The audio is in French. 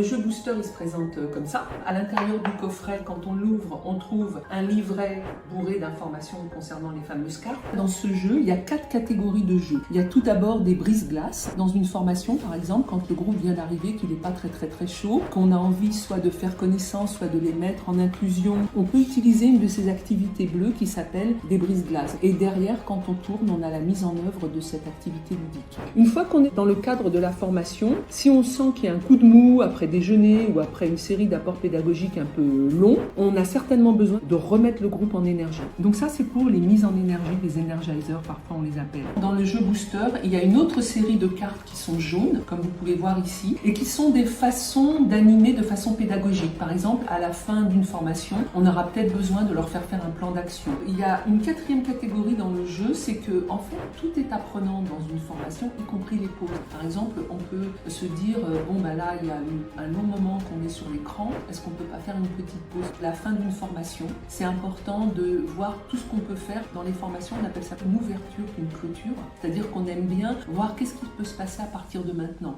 Le jeu Booster, il se présente comme ça. À l'intérieur du coffret, quand on l'ouvre, on trouve un livret bourré d'informations concernant les fameuses cartes. Dans ce jeu, il y a 4 catégories de jeux. Il y a tout d'abord des brise-glaces. Dans une formation, par exemple, quand le groupe vient d'arriver, qu'il n'est pas très chaud, qu'on a envie soit de faire connaissance, soit de les mettre en inclusion, on peut utiliser une de ces activités bleues qui s'appelle des brise-glaces. Et derrière, quand on tourne, on a la mise en œuvre de cette activité ludique. Une fois qu'on est dans le cadre de la formation, si on sent qu'il y a un coup de mou après déjeuner ou après une série d'apports pédagogiques un peu longs, on a certainement besoin de remettre le groupe en énergie. Donc ça, c'est pour les mises en énergie, les energizers, parfois on les appelle. Dans le jeu Booster, il y a une autre série de cartes qui sont jaunes, comme vous pouvez voir ici, et qui sont des façons d'animer de façon pédagogique. Par exemple, à la fin d'une formation, on aura peut-être besoin de leur faire un plan d'action. Il y a une 4e catégorie dans le jeu, c'est que en fait, tout est apprenant dans une formation, y compris les pauses. Par exemple, on peut se dire, là, il y a un long moment qu'on est sur l'écran, est-ce qu'on peut pas faire une petite pause? La fin d'une formation, c'est important de voir tout ce qu'on peut faire. Dans les formations, on appelle ça une ouverture, une clôture, c'est-à-dire qu'on aime bien voir qu'est-ce qui peut se passer à partir de maintenant.